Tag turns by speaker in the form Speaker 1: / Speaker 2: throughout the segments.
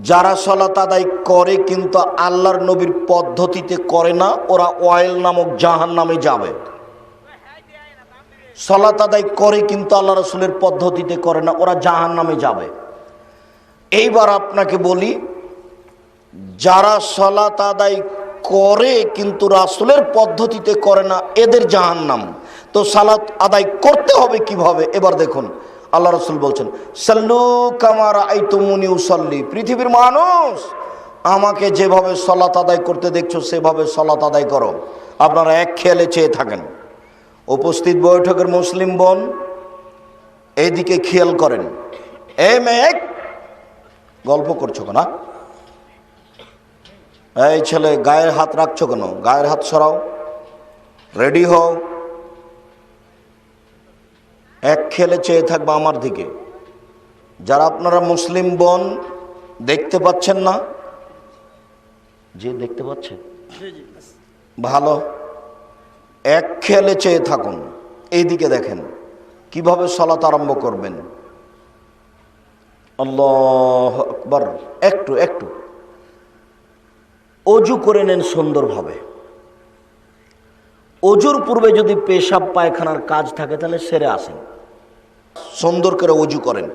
Speaker 1: যারা সালাত আদায় করে কিন্তু আল্লাহর নবীর পদ্ধতিতে করে না, ওরা ওয়াইল নামক জাহান্নামে যাবে। সালাত আদায় করে কিন্তু আল্লাহ রাসূলের পদ্ধতিতে করে না, ওরা জাহান্নামে যাবে। এইবার আপনাকে বলি, যারা সালাত আদায় করে কিন্তু রাসূলের পদ্ধতিতে করে না, এদের জাহান্নাম। তো সালাত আদায় করতে হবে কিভাবে? এবার দেখুন, আল্লাহ রাসূল বলছেন, সাল্লু কামা রাআইতুমুনি উসাল্লি। পৃথিবীর মানুষ, আমাকে যেভাবে সালাত আদায় করতে দেখছো সেভাবে সালাত আদায় করো। আপনারা এক খেয়ালে চেয়ে থাকেন। উপস্থিত বৈঠকের মুসলিম বোন, এইদিকে খেয়াল করেন। এই মেয়ে, গল্প করছো কেন? এই ছেলে, গায়ের হাত রাখছো কেন? গায়ের হাত সরাও, রেডি হও। এক খেলে চেয়ে থাকবে আমার দিকে। যারা আপনারা মুসলিম বোন দেখতে পাচ্ছেন না, যে দেখতে পাচ্ছেন ভালো, এক খেলে চেয়ে থাকুন। এইদিকে দেখেন কিভাবে সালাত আরম্ভ করবেন। আল্লাহু আকবার। একটু একটু অজু করে নেন সুন্দরভাবে। অজুর পূর্বে যদি পেশাব পায়খানার কাজ থাকে তাহলে সেরে আসেন। সুন্দর করে অজু করেন।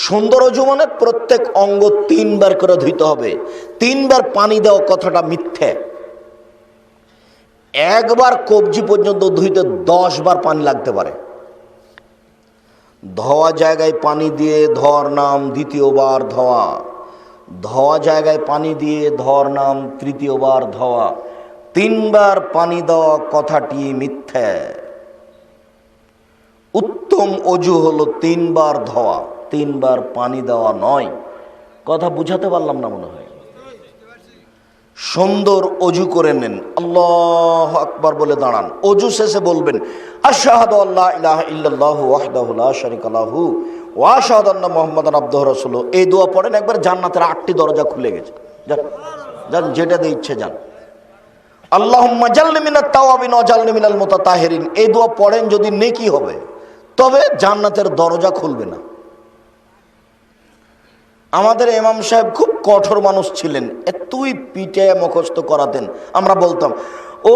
Speaker 1: সুন্দর অজু মানে প্রত্যেক অঙ্গ 3 বার করে ধুইতে হবে। 3 বার পানি দেওয়া কথাটা মিথ্যে। একবার কবজি পর্যন্ত ধুইতে 10 বার পানি লাগতে পারে। ধোয়া জায়গায় পানি দিয়ে ধোয়ার নাম দ্বিতীয়বার ধোয়া, ধোয়া জায়গায় পানি দিয়ে ধোয়ার নাম তৃতীয়বার ধোয়া। 3 বার পানি দেওয়া কথাটি মিথ্যে। উত্তম অজু হলো 3 বার ধোয়া, 3 বার পানি দেওয়া নয়। কথা বুঝাতে পারলাম না মনে হয়। সুন্দর অজু করে নেন, আল্লাহু আকবার বলে দাঁড়ান। অজু শেষে বলবেন, আশহাদু আল্লা ইলাহা ইল্লাল্লাহু ওয়াহদাহু লা শারীকা লাহু ওয়া আশহাদু আন্না মুহাম্মাদান আবদুহু ওয়া রাসূলুহু। এই দোয়া পড়েন, একবার জান্নাতের 8টি দরজা খুলে গেছে। যান যান, যেটা দিয়ে ইচ্ছে যান। আল্লাহুম্মা জাল্লি মিনাত তাওয়াবিন ওয়া জাল্লি মিনাল মুতাতাহিরিন। এই দোয়া পড়েন, যদি নেকি হবে, তবে জান্নাতের দরজা খুলবে না। আমাদের ইমাম সাহেব খুব কঠোর মানুষ ছিলেন, এতই পিঠে মুখস্থ করাতেন। আমরা বলতাম,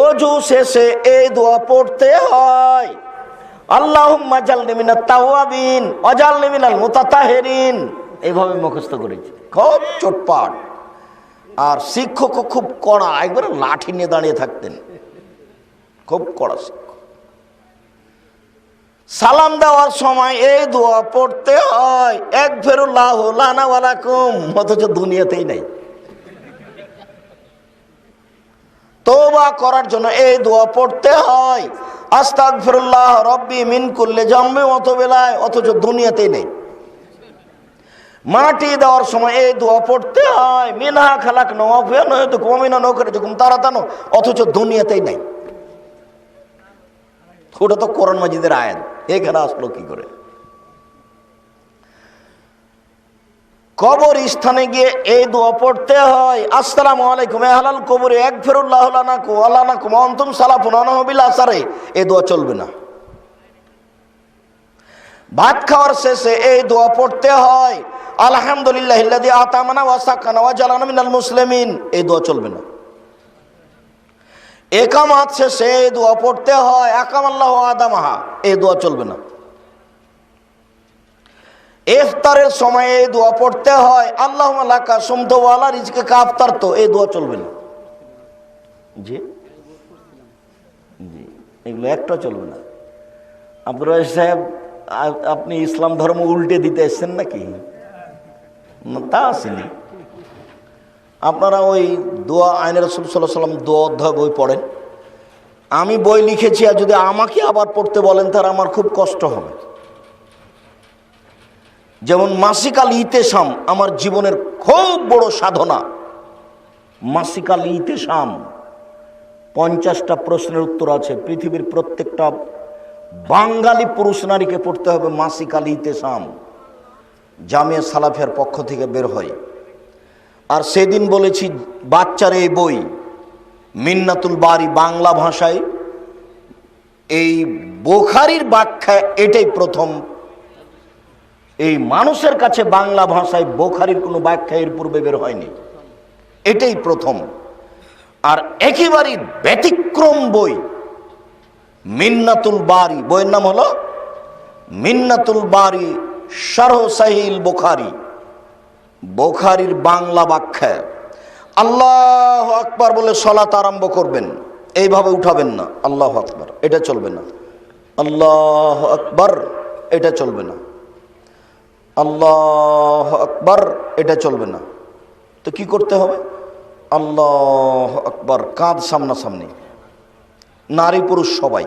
Speaker 1: ওযু শেষে এই দোয়া পড়তে হয়, আল্লাহুম্মা জাল্লি মিনাত তাওয়াবিন ওয়া জাল্লি মিনাল মুতাতাহিরিন। এইভাবে মুখস্থ করেছি, খুব চটপাট। আর শিক্ষকও খুব কড়া, একবারে লাঠি নিয়ে দাঁড়িয়ে থাকতেন, খুব কড়া শিক্ষক। সালাম দেওয়ার সময় এই দোয়া পড়তে হয়, একফিরুল্লাহু লানা ওয়া লাকুম, অথচ দুনিয়াতেই নাই। তওবা করার জন্য এই দোয়া পড়তে হয়, আস্তাগফিরুল্লাহ রাব্বি মিন কুল্লি যামবি ওয়া তুবু ইলাইহি, অথচ দুনিয়াতেই নেই। মাটি দেওয়ার সময় এই দোয়া পড়তে হয়, মিনহা খালাকনা ওয়া ফিহা নুইদুকুম ওয়া মিনহা নুখরিজুকুম তারাতান, অথচ দুনিয়াতেই নাই। ওটা তো কোরআন মাজিদের আয়াত, এখানে আসলো কি করে? কবর স্থানে গিয়ে এই দোয়া পড়তে হয়, আসসালামু আলাইকুম আহলাল কবরি একফিরুল্লাহু লানাকুম ওয়া লানাকুম ওয়া আনতুম সালাফুন আনহু বিল আসারে। এই দোয়া চলবে না। ভাত খাওয়ার শেষে এই দোয়া পড়তে হয়, আলহামদুলিল্লাহিল্লাযী আতামানা ওয়া সাকানা ওয়া জালানা মিনাল মুসলিমিন। এই দোয়া চলবে না। একামাত শেষে এই দোয়া পড়তে হয়, আকামাল্লাহু আদামাহা। এই দোয়া চলবে না। ইফতারের সময় এই দোয়া পড়তে হয়, আল্লাহুম্মা লাকা সুমতু ওয়া আলা রিজকিকা আফতারতু। এই দোয়া চলবে না। জি জি, এগুলো একটা চলবে না। আব্দুর রাজ্জাক সাহেব, আপনি ইসলাম ধর্ম উল্টে দিতে এসেছেন নাকি? তা আসেনি। আপনারা ওই দোয়া আইনে রাসূল সাল্লাল্লাহু আলাইহি ওয়াসাল্লাম দোয়া অধ্যায় বই পড়েন। আমি বই লিখেছি, আর যদি আমাকে আবার পড়তে বলেন তার আমার খুব কষ্ট হবে। যেমন মাসিকাল ইতেশাম আমার জীবনের খুব বড় সাধনা। মাসিকাল ইতেশাম 50টা প্রশ্নের উত্তর আছে। পৃথিবীর প্রত্যেকটা বাঙালি পুরুষ নারীকে পড়তে হবে মাসিকাল ইতেশাম। জামিয়া সালাফিয়ার পক্ষ থেকে বের হয়। আর সেদিন বলেছি, বাচ্চার এই বই মিন্নাতুল বারি বাংলা ভাষায় এই বুখারীর ব্যাখ্যা এটাই প্রথম এই মানুষের কাছে বাংলা ভাষায় বুখারীর কোনো ব্যাখ্যা এর পূর্বে বের হয়নি, এটাই প্রথম। আর একেবারেই ব্যতিক্রম বই মিন্নাতুল বারি, বইয়ের নাম হলো মিন্নাতুল বারি শারহ সাহিহ বুখারী, বুখারীর বাংলা ব্যাখ্যা। আল্লাহু আকবার বলে সালাত আরম্ভ করবেন, এইভাবে উঠাবেন না, আল্লাহু আকবার, এটা চলবে না। আল্লাহু আকবার, এটা চলবে না। আল্লাহু আকবার, এটা চলবে না। তো কি করতে হবে? আল্লাহু আকবার, কাঁধ সামনাসামনি, নারী পুরুষ সবাই।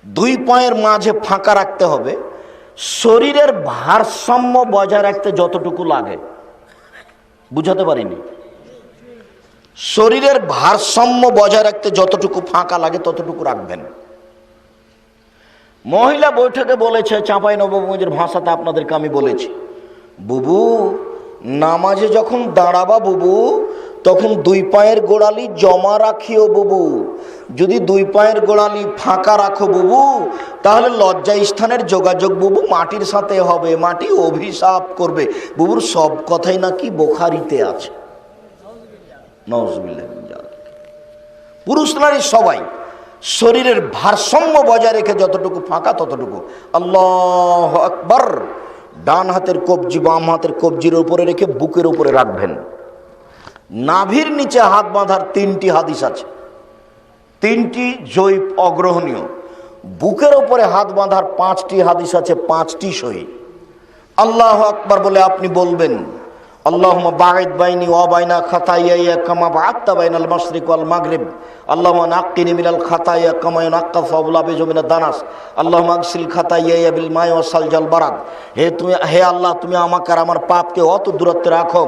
Speaker 1: দুই পায়ের মাঝে ফাঁকা রাখতে হবে, শরীরের ভারসাম্য বজায় রাখতে যতটুকু লাগে। বুঝাতে পারিনি? শরীরের ভারসাম্য বজায় রাখতে যতটুকু ফাঁকা লাগে ততটুকু রাখবেন। মহিলা বৈঠকে বলেছে, চাঁপাইনবাবগঞ্জের ভাষাতে আপনাদেরকে আমি বলেছি, বুবু নামাজে যখন দাঁড়াবা বুবু, তখন দুই পায়ের গোড়ালি জমা রাখিও বুবু। যদি দুই পায়ের গোড়ালি ফাঁকা রাখো বুবু, তাহলে লজ্জা স্থানের যোগাযোগ বুবু মাটির সাথে হবে, মাটি অভিশাপ করবে। বুবুর সব কথাই নাকি বুখারীতে আছে। নাউজুবিল্লাহ। পুরুষ নারী সবাই শরীরের ভারসাম্য বজায় রেখে যতটুকু ফাঁকা ততটুকু। আল্লাহু আকবার। ডান হাতের কবজি বাম হাতের কবজির উপরে রেখে বুকের উপরে রাখবেন। নাভির নিচে হাত বাঁধার 3টি হাদিস আছে, 3টি জৈব অগ্রহণীয়। বুকের উপরে হাত বাঁধার 5টি হাদিস আছে, 5টি সহি। আল্লাহু আকবার বলে আপনি বলবেন, আল্লাহুম্মা বাঈদ বাইনি ওয়া বাইনা খাতায়ায়া কামা বা'আদতা বাইনাল মাশরিক ওয়াল মাগরিব। আল্লাহুম্মা নাক্কিনি মিনাল খাতায়া কামা ইউনাক্কা সাওবুল আবিজু মিনাদ দানাস। আল্লাহুম্মা আগসিল খাতায়ায়া বিল মাই ওয়াস সালজাল বারাদ। হে আল্লাহ, তুমি আমাকে আর আমার পাপকে অত দূরত্বে রাখো,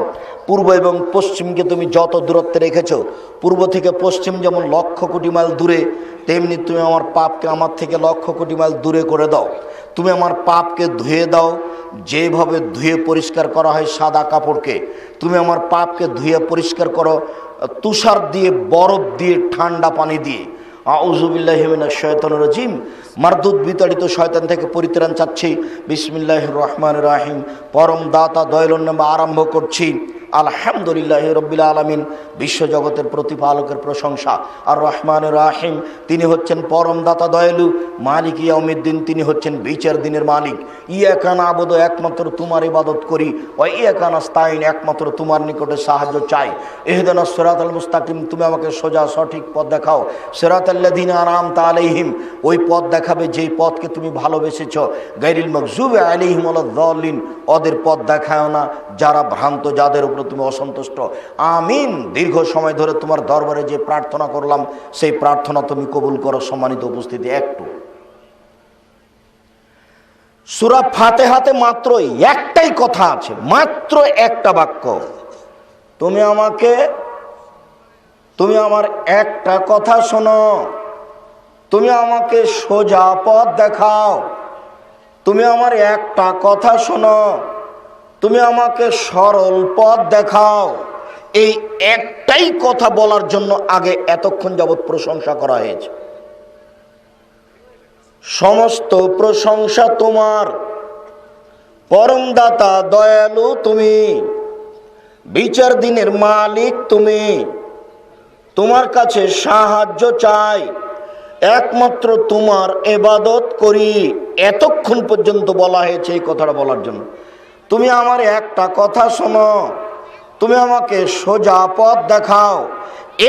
Speaker 1: পূর্ব এবং পশ্চিমকে তুমি যত দূরত্বে রেখেছো, পূর্ব থেকে পশ্চিম যেমন 1,00,000 কোটি মাইল দূরে, তেমনি তুমি আমার পাপকে আমার থেকে 1,00,000 কোটি মাইল দূরে করে দাও। তুমি আমার পাপকে ধুয়ে দাও, যেভাবে ধুয়ে পরিষ্কার করা হয় সাদা কাপড়কে। তুমি আমার পাপকে ধুয়ে পরিষ্কার করো তুষার দিয়ে, বরফ দিয়ে, ঠান্ডা পানি দিয়ে। আউযু বিল্লাহি মিনাশ শাইতানির রাজিম। মারদুদ বিতাড়িত শয়তান থেকে পরিত্রাণ চাচ্ছি। বিসমিল্লাহির রহমানির রহিম। পরম দাতা দয়ালুর নামে আরম্ভ করছি। আলহামদুলিল্লাহি রাব্বিল আলামিন। বিশ্বজগতের প্রতিপালকের প্রশংসা। আর রহমানির রহিম, তিনি হচ্ছেন পরম দাতা দয়ালু। মালিক ইয়াউমিদ্দিন, তিনি হচ্ছেন বিচার দিনের মালিক। ইয়াকা না'বুদু, একমাত্র তোমার ইবাদত করি। ওয়া ইয়াকা নাস্তাইন, একমাত্র তোমার নিকটে সাহায্য চাই। ইহদিনাস সিরাতাল মুস্তাকিম, তুমি আমাকে সোজা সঠিক পথ দেখাও। সিরাতাল্লাযিনা আন'আমতা আলাইহিম, ওই পথ দেখাবে যেই পথকে তুমি ভালোবেসেছ। গায়রিল মাগযুবি আলাইহিম ওয়ালাদ-দাল্লিন, ওদের পথ দেখাও না যারা ভ্রান্ত, যাদের উপর তুমি অসন্তুষ্ট। আমিন। দীর্ঘ সময় ধরে তোমার দরবারে যে প্রার্থনা করলাম, সেই প্রার্থনা তুমি কবুল করো। সম্মানিত উপস্থিতি, একটু সূরা ফাতিহাতে মাত্র একটাই কথা আছে, মাত্র একটা বাক্য। তুমি আমার একটা কথা শোনো, তুমি আমাকে সোজা পথ দেখাও। তুমি আমার একটা কথা শোনো, তুমি আমাকে সরল পথ দেখাও। এই একটাই কথা বলার জন্য আগে এতক্ষণ যাবৎ প্রশংসা করা হয়েছে। সমস্ত প্রশংসা তোমার, পরম দাতা দয়ালু তুমি, বিচার দিনের মালিক তুমি। তোমার কাছে সাহায্য চাই, একমাত্র তোমার ইবাদত করি। এতক্ষণ পর্যন্ত বলা হয়েছে এই কথাটা বলার জন্য। তুমি আমার একটা কথা শোনো, তুমি আমাকে সোজা পথ দেখাও।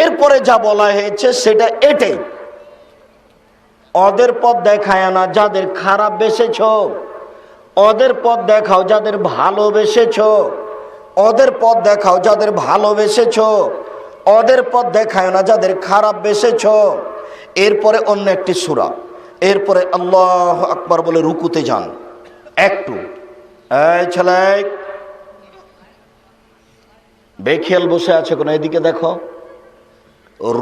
Speaker 1: এরপরে যা বলা হয়েছে সেটা এটাই। ওদের পথ দেখায় না যাদের খারাপ বেসেছ, ওদের পথ দেখাও যাদের ভালোবেসেছ। ওদের পথ দেখাও যাদের ভালোবেসেছ, ওদের পথ দেখায় না যাদের খারাপ বেসেছ। এরপরে অন্য একটি সূরা, এরপরে আল্লাহু আকবার বলে রুকুতে যান। একটু এই ছেলে বেখেয়াল বসে আছে কোন, এদিকে দেখো।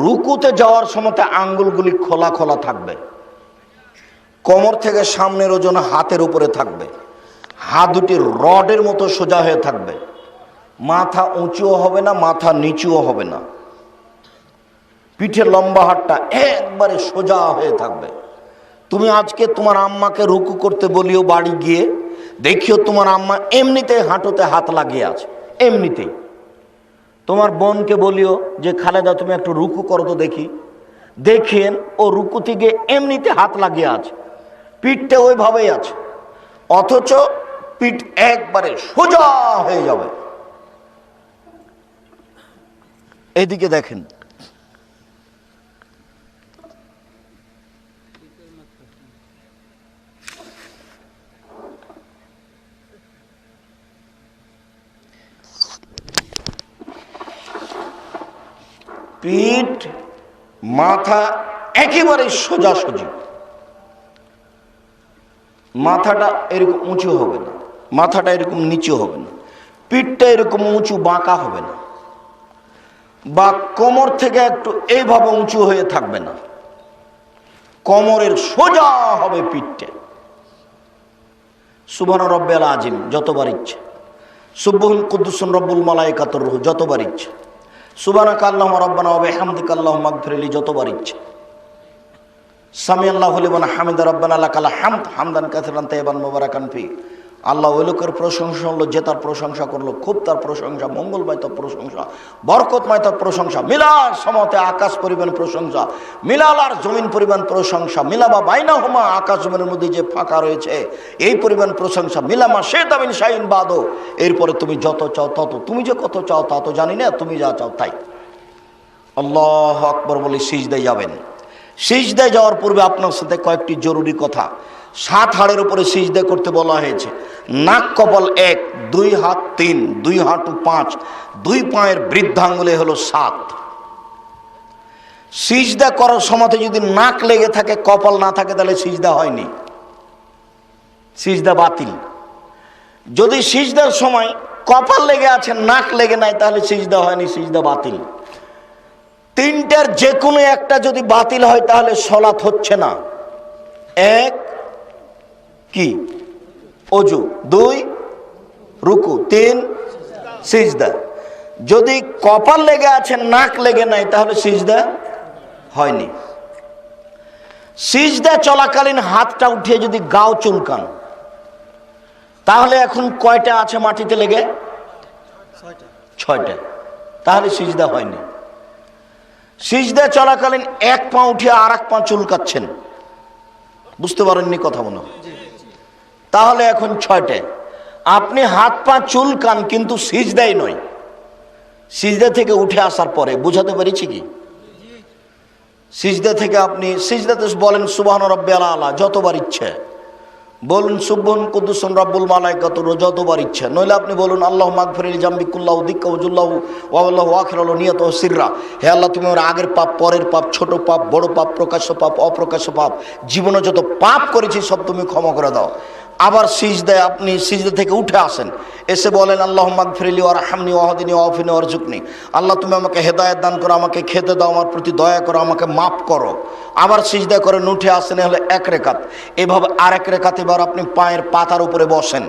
Speaker 1: রুকুতে যাওয়ার সময় আঙ্গুলগুলি খোলা খোলা থাকবে, কোমর থেকে সামনের ওজন হাতের উপরে থাকবে, হাত দুটি রডের মতো সোজা হয়ে থাকবে, মাথা উঁচুও হবে না, মাথা নিচুও হবে না, পিঠে লম্বা হাতটা একবারে সোজা হয়ে থাকবে। তুমি আজকে তোমার আম্মাকে রুকু করতে বলিও বাড়ি গিয়ে, দেখিও তোমার আম্মা এমনিতে হাঁটুতে হাত লাগিয়ে আছে, এমনিতেই। তোমার বোনকে বলিও যে খালেদা তুমি একটু রুকু করো তো দেখি। দেখেন ও রুকু থেকে এমনিতে হাত লাগিয়ে আছে, পিঠটা ওইভাবেই আছে, অথচ পিঠ একবারে সোজা হয়ে যাবে। এদিকে দেখেন, পিঠ মাথা একেবারে সোজাসুজি, মাথাটা এরকম উঁচু হবে না, মাথাটা এরকম নিচু হবে না, পিঠটা এরকম উঁচু বাঁকা হবে না, বা কোমর থেকে একটু এইভাবে উঁচু হয়ে থাকবে না, কোমরের সোজা হবে পিঠটা। সুবহান রব্বিল আযীম যতবার ইচ্ছে, সুবহুল কুদ্দুসুন রব্বুল মালায়েকাতুর রূহ যতবার ইচ্ছে, সুবহানাকা আল্লাহুম্মা রাব্বানা ওয়া বিহামদিকা আল্লাহুম্মা ইগফিরলি যতবার ইচ্ছে, সামি আল্লাহু লিমান হামিদা রাব্বানা লাকাল হামদ হামদান কাসিরান তাইয়িবান মুবারাকান ফি। আল্লাহ ওই লোকের প্রশংসা হলো যে তার প্রশংসা করলো, খুব তার প্রশংসা, মঙ্গলময় তার প্রশংসা, বরকতময় তার প্রশংসা, মিলার সমতে আকাশ পরিমাণ প্রশংসা, মিলাল আর জমিন পরিমাণ প্রশংসা, মিলাবা বাইনাহুমা আকাশ জমিনের মধ্যে যে ফাঁকা রয়েছে এই পরিমাণ প্রশংসা, মিলামা শেতা মিন শাইইন বাদো। এরপরে তুমি যত চাও তত, তুমি যে কত চাও তা তো জানি না, তুমি যা চাও তাই। আল্লাহু আকবার বলে সিজদায় যাবেন। সিজদায় যাওয়ার পূর্বে আপনার সাথে কয়েকটি জরুরি কথা। 7 হাড়ের উপরে সিজদা করতে বলা হয়েছে। নাক কপাল 1, 2 হাত 3, 2 হাঁটু 5, 2 পায়ের বৃদ্ধাঙ্গুলে হলো 7। সিজদা করার সময় যদি নাক লেগে থাকে, কপাল না থাকে, তাহলে সিজদা হয়নি, সিজদা বাতিল। যদি সিজদার সময় কপাল লেগে আছে, নাক লেগে নাই, তাহলে সিজদা হয়নি, সিজদা বাতিল। 3টার যে কোনো একটা যদি বাতিল হয় তাহলে সালাত হচ্ছে না। 1 কি? ওযু, 2 রুকু, 3 সিজদা। যদি কপাল লেগে আছে, নাক লেগে নাই, তাহলে সিজদা হয়নি। সিজদা চলাকালীন হাতটা উঠিয়ে যদি গাও চুলকান, তাহলে এখন কয়টা আছে মাটিতে লেগে? 6টা, তাহলে সিজদা হয়নি। সিজদা চলাকালীন 1 পা উঠিয়ে আর 1 পা চুলকাচ্ছেন, বুঝতে পারেননি কথা মনে হয়, তাহলে এখন 6টে। আপনি হাত পা চুলকান কিন্তু সিজদাই নয়, সিজদা থেকে উঠে আসার পরে। বুঝাতে পেরেছি কি? সিজদা থেকে আপনি সিজদাতে বলেন সুবহান রাব্বিয়াল আলা যতবার ইচ্ছে, বলুন সুবহান কুদ্দুসুন রব্বুল মালায়েকাতুর রূহ যতবার ইচ্ছে, নইলে আপনি বলুন আল্লাহুম্মা আগফিরলি জামবি কুল্লাহু দিক্কা ওয়াজুল্লাহু ওয়া আল্লাহু আখিরাহু নিয়াতু সিররা। হে আল্লাহ, তুমি আমার আগের পাপ, পরের পাপ, ছোট পাপ, বড় পাপ, প্রকাশ্য পাপ, অপ্রকাশ্য পাপ, জীবনে যত পাপ করেছি সব তুমি ক্ষমা করে দাও। আবার সিজদায় আপনি সিজদা থেকে উঠে আসেন, এসে বলেন আল্লাহুম্মা আগফিরলি ওয়ারহামনি ওয়াহদিনি ওয়াফিনি ওয়ারজুকনি। আল্লাহ, তুমি আমাকে হেদায়েত দান করো, আমাকে খেতে দাও, আমার প্রতি দয়া করো, আমাকে মাফ করো। আবার সিজদা করে উঠে আসেন, হলে 1 রেকাত। এভাবে আর 1 রেকাত এবার আপনি পায়ের পাতার উপরে বসেন।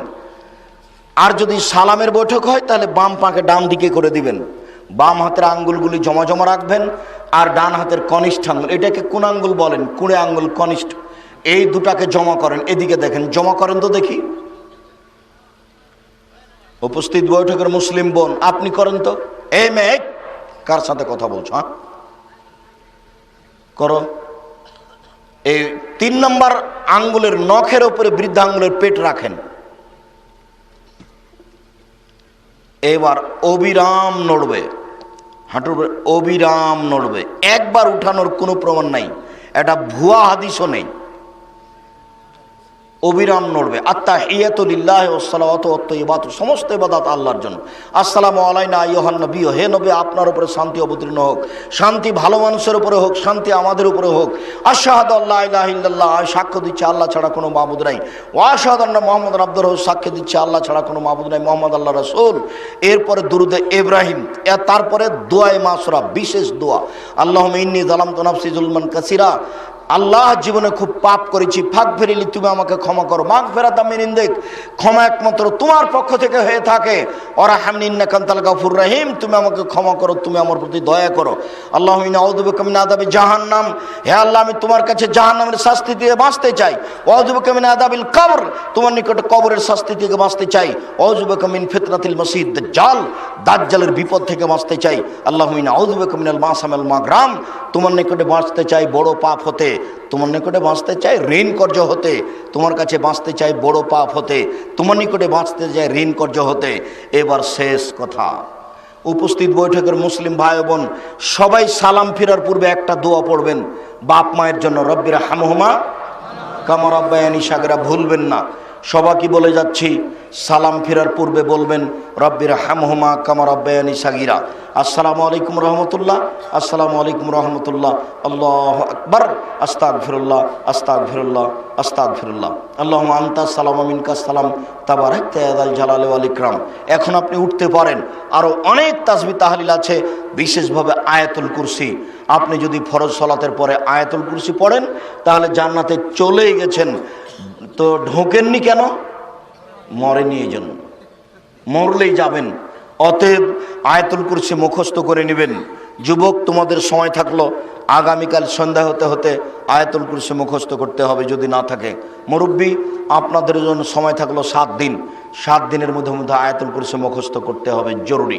Speaker 1: আর যদি সালামের বৈঠক হয় তাহলে বাম পাকে ডান দিকে করে দিবেন, বাম হাতের আঙ্গুলগুলি জমা জমা রাখবেন, আর ডান হাতের কনিষ্ঠ আঙ্গুল, এটাকে কোন আঙ্গুল বলেন? কুড়ে আঙ্গুল কনিষ্ঠ, এই দুটাকে জমা করেন। এদিকে দেখেন, জমা করেন তো দেখি। উপস্থিত বৈঠকের মুসলিম বোন, আপনি করেন তো। এই মেয়ে, কার সাথে কথা বলছো? হ্যাঁ, করো। এই 3 নম্বর আঙ্গুলের নখের উপরে বৃদ্ধা আঙ্গুলের পেট রাখেন। এবার অবিরাম নড়বে, হাঁটুর উপরে অবিরাম নড়বে, একবার উঠানোর কোনো প্রমাণ নাই, এটা ভুয়া হাদিসও নেই। অবিরাম নড়বে। আত্তাহিয়াতু লিল্লাহি ওয়াস সালাওয়াতু ওয়াত তাইয়্যিবাতু, সমস্ত ইবাদত আল্লাহর জন্য। আসসালামু আলাইনা আইয়ুহান নবী, হে নবী আপনার উপরে শান্তি অবতীর্ণ হোক, শান্তি ভালো মানুষের উপরে হোক, শান্তি আমাদের উপরে হোক। আশহাদু আল্লা ইলাহা ইল্লাল্লাহ, সাক্ষ্য দিচ্ছি আল্লাহ ছাড়া কোনো মাবুদ নাই। ওয়া আশহাদু আন্না মুহাম্মাদান আবদুহু, সাক্ষ্য দিচ্ছি আল্লাহ ছাড়া কোনো মাবুদ নাই, মুহাম্মদ আল্লাহর রাসূল। এরপরে দুরুদে ইব্রাহিম, তারপরে দোয়ায়ে মাসুরা, বিশেষ দোয়া। আল্লাহুম্মা ইন্নী যালামতু নাফসি যুলমান কাসীরা, আল্লাহ জীবনে খুব পাপ করেছি, ফাগফিরলি, তুমি আমাকে ক্ষমা করো। মাগফিরাতাম মিন ইনদিক, ক্ষমা একমাত্র তোমার পক্ষ থেকে হয়ে থাকে। ওয়ারহামনি ইন্নাকা আনতাল গাফুর রহিম, তুমি আমাকে ক্ষমা করো, তুমি আমার প্রতি দয়া করো। আল্লাহুম্মা ইন্নী আউযু বিকা মিন আযাবি জাহান্নাম, হে আল্লাহ আমি তোমার কাছে জাহান্নামের শাস্তি থেকে বাঁচতে চাই। ওয়া আউযু বিকা মিন আযাবিল কবর, তোমার নিকটে কবরের শাস্তি থেকে বাঁচতে চাই। ওয়া আউযু বিকা মিন ফিতনাতিল মাসিহিদ দাজ্জাল, দাজ্জালের বিপদ থেকে বাঁচতে চাই। আল্লাহুম্মা ইন্নী আউযু বিকা মিনাল মাসাম ওয়াল মাগরাম, তোমার নিকটে বাঁচতে চাই বড় পাপ হতে, তোমার নিকটে বাঁচতে চাই ঋণ কর্য হতে, তোমার কাছে বাঁচতে চাই বড় পাপ হতে, তোমার নিকটে বাঁচতে চাই ঋণ কর্য হতে। এবার শেষ কথা, উপস্থিত বৈঠকের মুসলিম ভাই বোন সবাই সালাম ফেরার পূর্বে একটা দোয়া পড়বেন বাপ মায়ের জন্য, রব্বির হামহুমা কামা রাব্বায়ানি সাগীরা, ভুলবেন না। সবাইকে বলে যাচ্ছি, সালাম ফেরার পূর্বে বলবেন রব্বির হামহুমা কামা রাব্বায়ানি সাগীরা। আসসালামু আলাইকুম রহমতুল্লাহ, আসসালামু আলাইকুম রহমতুল্লাহ, আল্লাহু আকবার, আস্তাগফিরুল্লাহ, আস্তাগফিরুল্লাহ, আস্তাগফিরুল্লাহ, আল্লাহুম্মা আনতাস সালাম ওয়া মিনকাস সালাম তাবারাকতা ইয়া যাল জালালি ওয়াল ইকরাম। এখন আপনি উঠতে পারেন। আরও অনেক তাসবিহ তাহলিল আছে, বিশেষভাবে আয়াতুল কুরসি। আপনি যদি ফরজ সালাতের পরে আয়াতুল কুরসি পড়েন তাহলে জান্নাতে চলেই গেছেন। তো ঢোকেননি কেন? মরেনি এই জন্য, মরলেই যাবেন। অতএব আয়াতুল কুরসি মুখস্থ করে নেবেন। যুবক, তোমাদের সময় থাকলো, আগামীকাল সন্ধ্যা হতে হতে আয়াতুল কুরসি মুখস্থ করতে হবে যদি না থাকে। মুরব্বী, আপনাদের জন্য সময় থাকলো 7 দিন, 7 দিনের মধ্যে আয়াতুল কুরসি মুখস্থ করতে হবে, জরুরি।